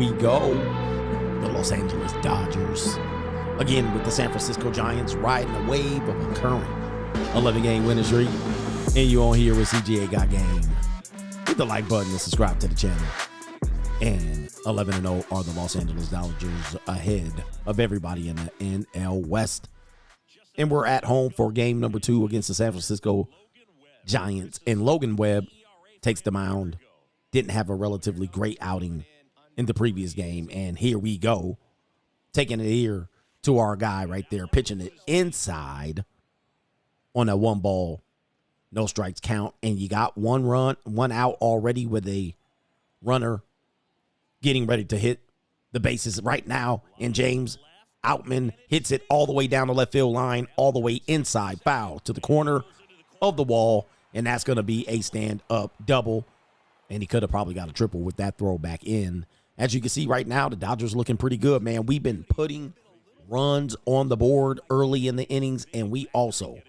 we go. The Los Angeles Dodgers, again with the San Francisco Giants, riding a wave of a current 11-game winning streak. And you on here with CGA Got Game. Hit the like button and subscribe to the channel. And 11-0 are the Los Angeles Dodgers ahead of everybody in the NL West. And we're at home for game number 2 against the San Francisco Giants. And Logan Webb takes the mound. Didn't have a relatively great outing in the previous game. And here we go. Taking it here to our guy right there. Pitching it inside on a 1-ball, no strikes count. And you got 1 run, 1 out already with a runner getting ready to hit the bases right now. And James Outman hits it all the way down the left field line, all the way inside, foul to the corner of the wall. And that's going to be a stand-up double. And he could have probably got a triple with that throw back in. As you can see right now, the Dodgers looking pretty good, man. We've been putting runs on the board early in the innings, and we also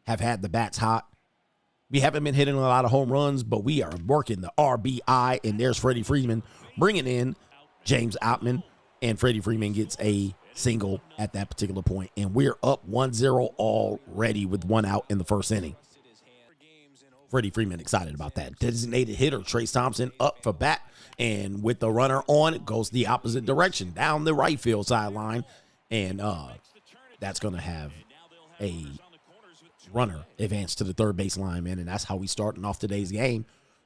have had the bats hot. We haven't been hitting a lot of home runs, but we are working the RBI, and there's Freddie Freeman bringing in James Outman, and Freddie Freeman gets a single at that particular point, and we're up 1-0 already with 1 out in the first inning. Freddie Freeman excited about that. Designated hitter Trace Thompson up for bat, and with the runner on, it goes the opposite direction down the right field sideline, and that's going to have a runner advance to the third base line, man, and that's how we starting off today's game.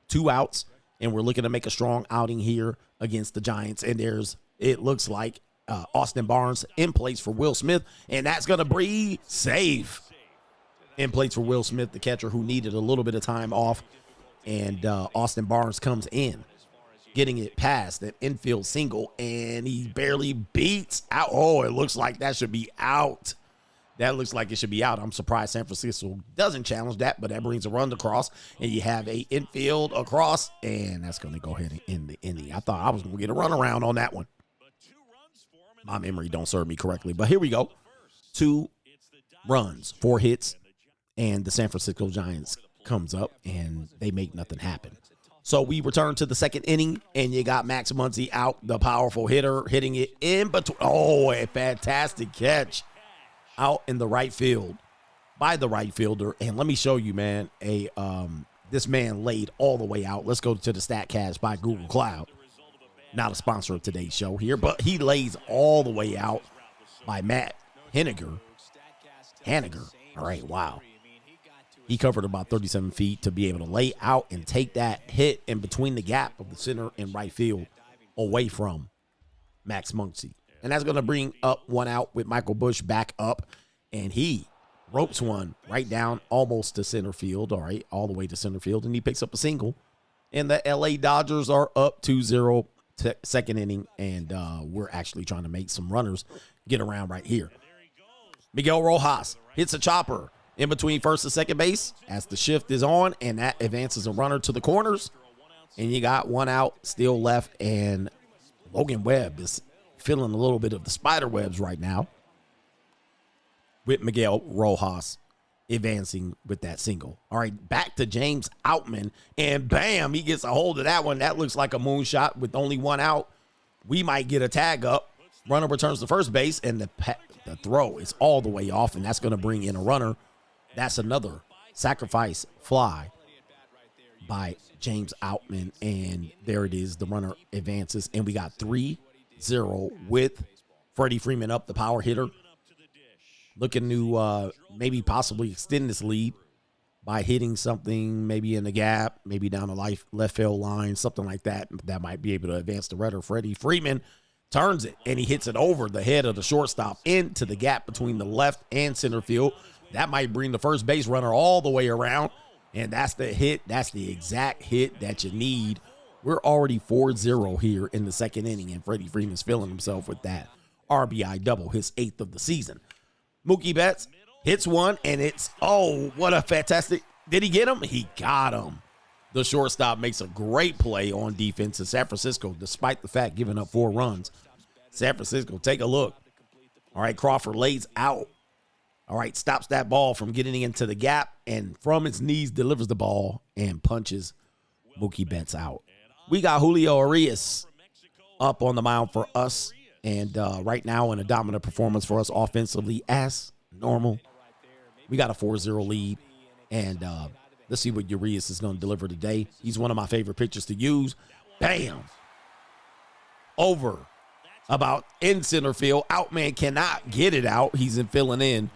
2 outs, and we're looking to make a strong outing here against the Giants, and it looks like Austin Barnes in place for Will Smith, and that's going to be safe. In place for Will Smith, the catcher who needed a little bit of time off. And Austin Barnes comes in, getting it past an infield single, and he barely beats out. Oh, it looks like that should be out. That looks like it should be out. I'm surprised San Francisco doesn't challenge that, but that brings a run across, and you have a infield across, and that's going to go ahead and end the inning. I thought I was going to get a run around on that one. My memory don't serve me correctly, but here we go. 2 runs, 4 hits. And the San Francisco Giants comes up, and they make nothing happen. So we return to the second inning, and you got Max Muncy out, the powerful hitter, hitting it in between. Oh, a fantastic catch out in the right field by the right fielder. And let me show you, man, this man laid all the way out. Let's go to the StatCast by Google Cloud. Not a sponsor of today's show here, but he lays all the way out by Matt Henniger. All right, wow. He covered about 37 feet to be able to lay out and take that hit in between the gap of the center and right field away from Max Muncy. And that's going to bring up 1 out with Michael Busch back up. And he ropes one right down almost to center field, all right, all the way to center field. And he picks up a single. And the LA Dodgers are up 2-0 second inning. And we're actually trying to make some runners get around right here. Miguel Rojas hits a chopper in between first and second base as the shift is on, and that advances a runner to the corners. And you got 1 out still left, and Logan Webb is feeling a little bit of the spider webs right now with Miguel Rojas advancing with that single. All right, back to James Outman, and bam, he gets a hold of that one. That looks like a moonshot with only 1 out. We might get a tag up. Runner returns to first base, and the throw is all the way off, and that's going to bring in a runner. That's another sacrifice fly by James Outman, and there it is. The runner advances, and we got 3-0 with Freddie Freeman up, the power hitter, looking to maybe possibly extend this lead by hitting something maybe in the gap, maybe down the left field line, something like that. That might be able to advance the runner. Freddie Freeman turns it, and he hits it over the head of the shortstop into the gap between the left and center field. That might bring the first base runner all the way around, and that's the hit. That's the exact hit that you need. We're already 4-0 here in the second inning, and Freddie Freeman's feeling himself with that RBI double, his 8th of the season. Mookie Betts hits one, and it's, oh, what a fantastic, did he get him? He got him. The shortstop makes a great play on defense in San Francisco, despite the fact giving up 4 runs. San Francisco, take a look. All right, Crawford lays out. All right, stops that ball from getting into the gap, and from his knees delivers the ball and punches Mookie Betts out. We got Julio Urias up on the mound for us. And right now in a dominant performance for us offensively as normal. We got a 4-0 lead. And let's see what Urias is going to deliver today. He's one of my favorite pitchers to use. Bam. Over. About in center field. Outman cannot get it out. He's in filling in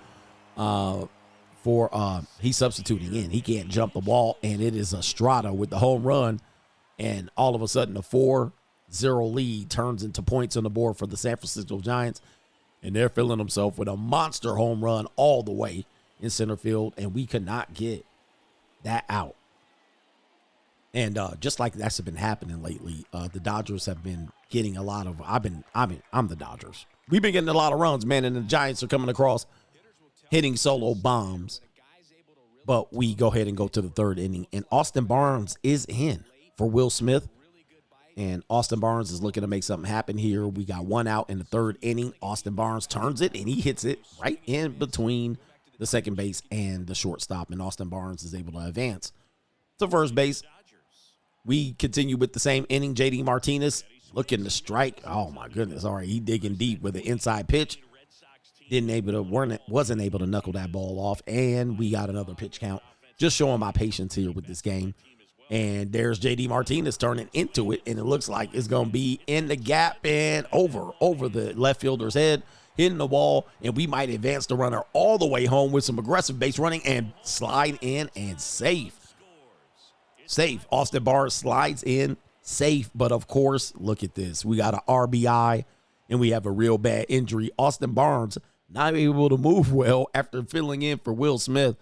he's substituting in. He can't jump the wall. And it is Estrada with the home run. And all of a sudden, a 4-0 lead turns into points on the board for the San Francisco Giants. And they're filling themselves with a monster home run all the way in center field. And we could not get that out. And just like that's been happening lately, the Dodgers have been getting a lot of, I'm the Dodgers. We've been getting a lot of runs, man. And the Giants are coming across, hitting solo bombs. But we go ahead and go to the third inning. And Austin Barnes is in for Will Smith. And Austin Barnes is looking to make something happen here. We got one out in the third inning. Austin Barnes turns it, and he hits it right in between the second base and the shortstop. And Austin Barnes is able to advance to first base. We continue with the same inning. J.D. Martinez looking to strike. Oh, my goodness. All right, he digging deep with an inside pitch. Wasn't able to knuckle that ball off. And we got another pitch count. Just showing my patience here with this game. And there's J.D. Martinez turning into it, and it looks like it's going to be in the gap and over the left fielder's head, hitting the wall, and we might advance the runner all the way home with some aggressive base running and slide in and safe. Safe. Austin Barnes slides in safe, but of course, look at this. We got an RBI, and we have a real bad injury. Austin Barnes not able to move well after filling in for Will Smith.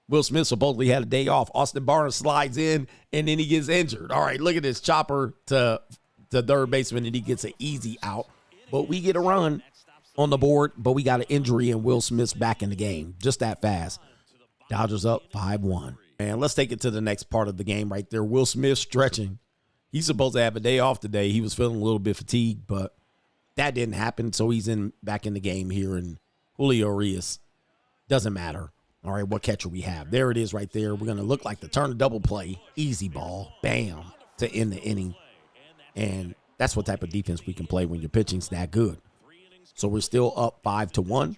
Will Smith supposedly had a day off. Austin Barnes slides in, and then he gets injured. All right, look at this chopper to third baseman, and he gets an easy out. But we get a run on the board, but we got an injury, and Will Smith's back in the game just that fast. Dodgers up 5-1. And let's take it to the next part of the game right there. Will Smith stretching. He's supposed to have a day off today. He was feeling a little bit fatigued, but that didn't happen, so he's back in the game here, and Julio Urias doesn't matter. All right, what catcher we have? There it is right there. We're going to look like the turn double play. Easy ball. Bam. To end the inning. And that's what type of defense we can play when your pitching's that good. So we're still up 5-1.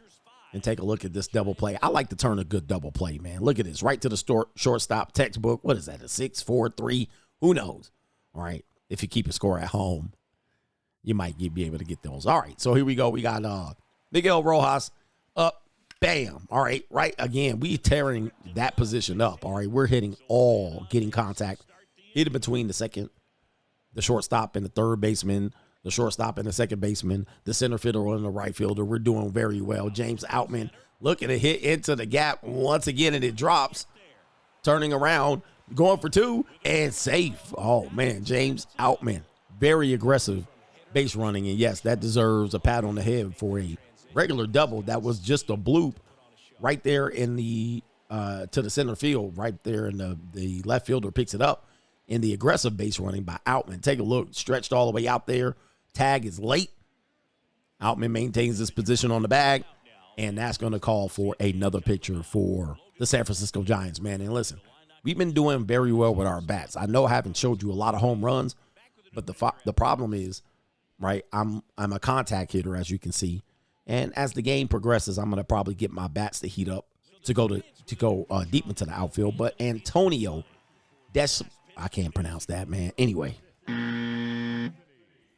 And take a look at this double play. I like to turn a good double play, man. Look at this. Right to the shortstop textbook. What is that, a 6-4-3? Who knows? All right, if you keep a score at home, you might be able to get those. All right, so here we go. We got Miguel Rojas up. Bam. All right. Right. Again, we tearing that position up. All right. We're hitting getting contact. Hitting between the shortstop and the third baseman, the shortstop and the second baseman, the center fielder and the right fielder. We're doing very well. James Outman looking to hit into the gap once again, and it drops. Turning around, going for two, and safe. Oh, man. James Outman. Very aggressive base running. And yes, that deserves a pat on the head for a regular double. That was just a bloop right there in the to the center field, right there, and the left fielder picks it up in the aggressive base running by Outman. Take a look, stretched all the way out there. Tag is late. Outman maintains his position on the bag, and that's going to call for another pitcher for the San Francisco Giants, man. And listen, we've been doing very well with our bats. I know I haven't showed you a lot of home runs, but the problem is, right, I'm a contact hitter, as you can see. And as the game progresses, I'm going to probably get my bats to heat up to go deep into the outfield. But Antonio, I can't pronounce that, man. Anyway,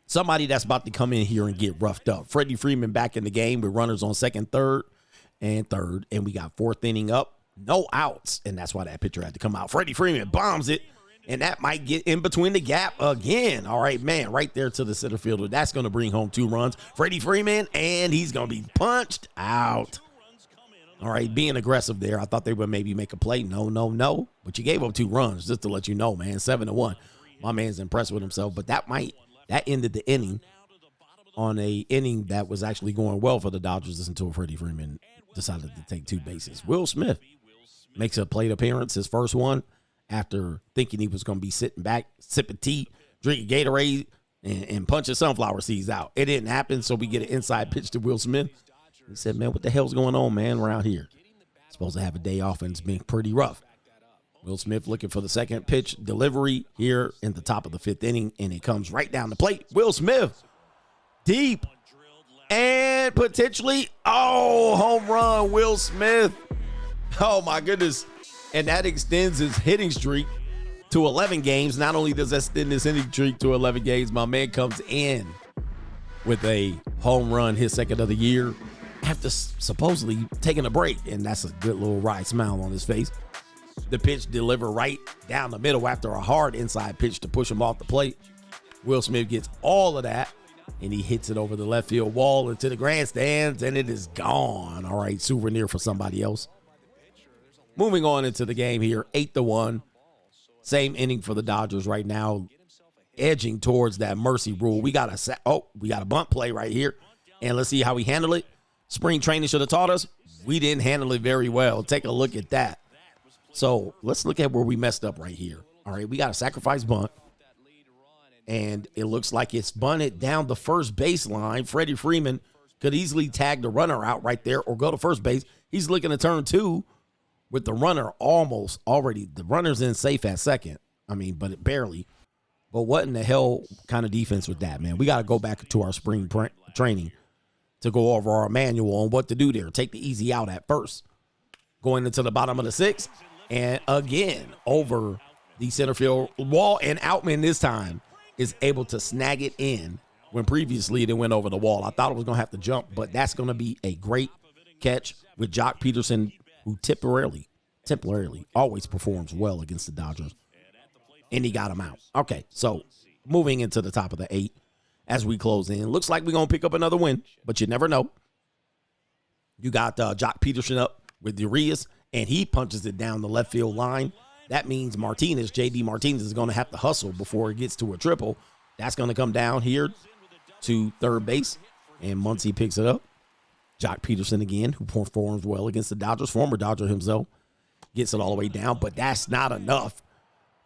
somebody that's about to come in here and get roughed up. Freddie Freeman back in the game with runners on second, third. And we got fourth inning up. No outs. And that's why that pitcher had to come out. Freddie Freeman bombs it. And that might get in between the gap again. All right, man, right there to the center fielder. That's going to bring home 2 runs. Freddie Freeman, and he's going to be punched out. All right, being aggressive there. I thought they would maybe make a play. No. But you gave up 2 runs, just to let you know, man. 7-1. My man's impressed with himself. But that ended the inning on a inning that was actually going well for the Dodgers until Freddie Freeman decided to take 2 bases. Will Smith makes a plate appearance, his first one, after thinking he was going to be sitting back, sipping tea, drinking Gatorade, and punching sunflower seeds out. It didn't happen, so we get an inside pitch to Will Smith. He said, man, what the hell's going on, man, around here? Supposed to have a day off, and it's been pretty rough. Will Smith looking for the second pitch delivery here in the top of the 5th inning, and it comes right down the plate. Will Smith, deep, and potentially, home run, Will Smith. Oh, my goodness. And that extends his hitting streak to 11 games. Not only does that extend his hitting streak to 11 games, my man comes in with a home run, his second of the year, after supposedly taking a break. And that's a good little wry smile on his face. The pitch delivered right down the middle after a hard inside pitch to push him off the plate. Will Smith gets all of that, and he hits it over the left field wall into the grandstands, and it is gone. All right, souvenir for somebody else. Moving on into the game here, 8-1. Same inning for the Dodgers right now, edging towards that mercy rule. We got a bunt play right here, and let's see how we handle it. Spring training should have taught us we didn't handle it very well. Take a look at that. So let's look at where we messed up right here. All right, we got a sacrifice bunt, and it looks like it's bunted down the first baseline. Freddie Freeman could easily tag the runner out right there or go to first base. He's looking to turn 2 with the runner almost already. The runner's in safe at second. I mean, but it barely. But what in the hell kind of defense with that, man? We got to go back to our spring training to go over our manual on what to do there. Take the easy out at first. Going into the bottom of the 6th. And again, over the center field wall, and Outman this time is able to snag it in when previously it went over the wall. I thought it was going to have to jump, but that's going to be a great catch with Jock Peterson, who temporarily always performs well against the Dodgers. And he got him out. Okay, so moving into the top of the 8 as we close in. Looks like we're going to pick up another win, but you never know. You got Jock Peterson up with Urias, and he punches it down the left field line. That means J.D. Martinez is going to have to hustle before it gets to a triple. That's going to come down here to third base, and Muncy picks it up. Jock Peterson again, who performs well against the Dodgers, former Dodger himself, gets it all the way down, but that's not enough.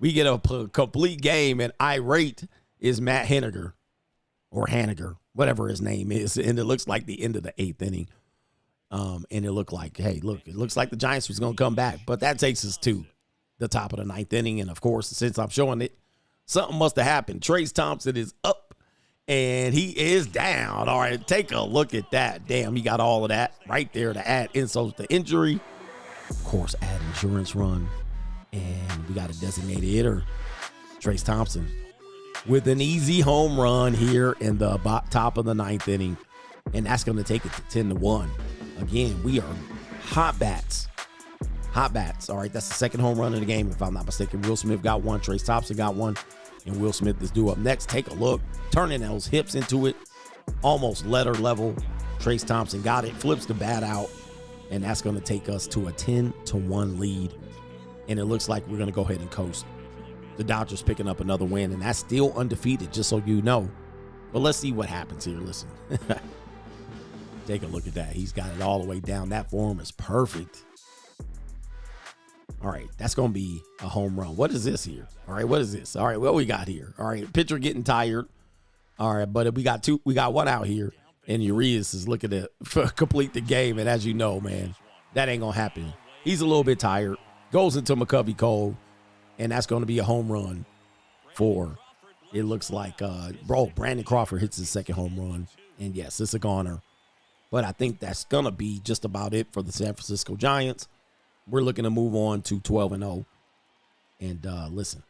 We get a complete game, and irate is Matt Henniger, or Haniger, whatever his name is, and it looks like the end of the 8th inning. And it looked like, it looks like the Giants was going to come back. But that takes us to the top of the 9th inning. And, of course, since I'm showing it, something must have happened. Trayce Thompson is up, and he is down. All right, take a look at that. Damn, he got all of that right there to add insult to injury. Of course, add insurance run. And we got a designated hitter, Trayce Thompson, with an easy home run here in the top of the 9th inning. And that's going to take it to 10-1. Again, we are hot bats. Hot bats. All right, that's the second home run of the game, if I'm not mistaken. Will Smith got one. Trayce Thompson got one. And Will Smith is due up next. Take a look. Turning those hips into it. Almost letter level. Trayce Thompson got it. Flips the bat out. And that's going to take us to a 10-1 lead. And it looks like we're going to go ahead and coast. The Dodgers picking up another win. And that's still undefeated, just so you know. But let's see what happens here. Listen. Take a look at that. He's got it all the way down. That form is perfect. All right, that's going to be a home run. What is this here? All right, what is this? All right, what we got here? All right, pitcher getting tired. All right, but we got one out here, and Urias is looking to complete the game. And as you know, man, that ain't going to happen. He's a little bit tired. Goes into McCovey Cove, and that's going to be a home run for, it looks like, Brandon Crawford hits his second home run. And yes, it's a goner. But I think that's going to be just about it for the San Francisco Giants. We're looking to move on to 12-0. And listen,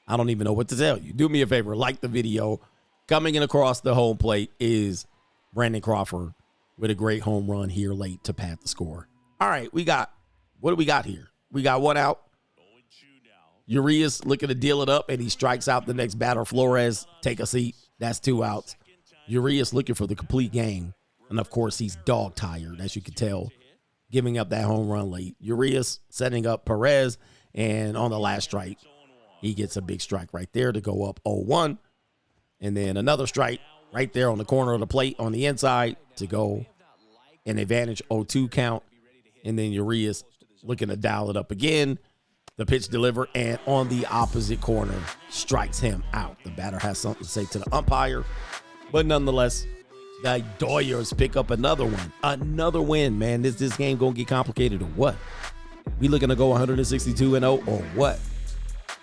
I don't even know what to tell you. Do me a favor, like the video. Coming in across the home plate is Brandon Crawford with a great home run here late to pad the score. All right, what do we got here? We got one out. Urias looking to deal it up, and he strikes out the next batter. Flores, take a seat. That's 2 outs. Urias looking for the complete game. And, of course, he's dog-tired, as you can tell, giving up that home run late. Urias setting up Perez, and on the last strike, he gets a big strike right there to go up 0-1. And then another strike right there on the corner of the plate on the inside to go an advantage 0-2 count. And then Urias looking to dial it up again. The pitch delivered, and on the opposite corner, strikes him out. The batter has something to say to the umpire, but nonetheless, the Doyers pick up another one. Another win, man. This game going to get complicated or what? We looking to go 162-0 or what?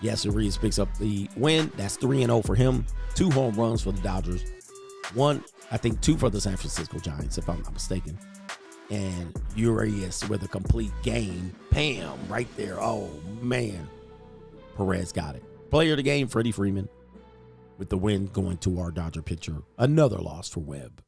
Yes, Urias picks up the win. That's 3-0 for him. 2 home runs for the Dodgers. 2 for the San Francisco Giants, if I'm not mistaken. And Urias with a complete game. Bam, right there. Oh, man. Perez got it. Player of the game, Freddie Freeman, with the win going to our Dodger pitcher. Another loss for Webb.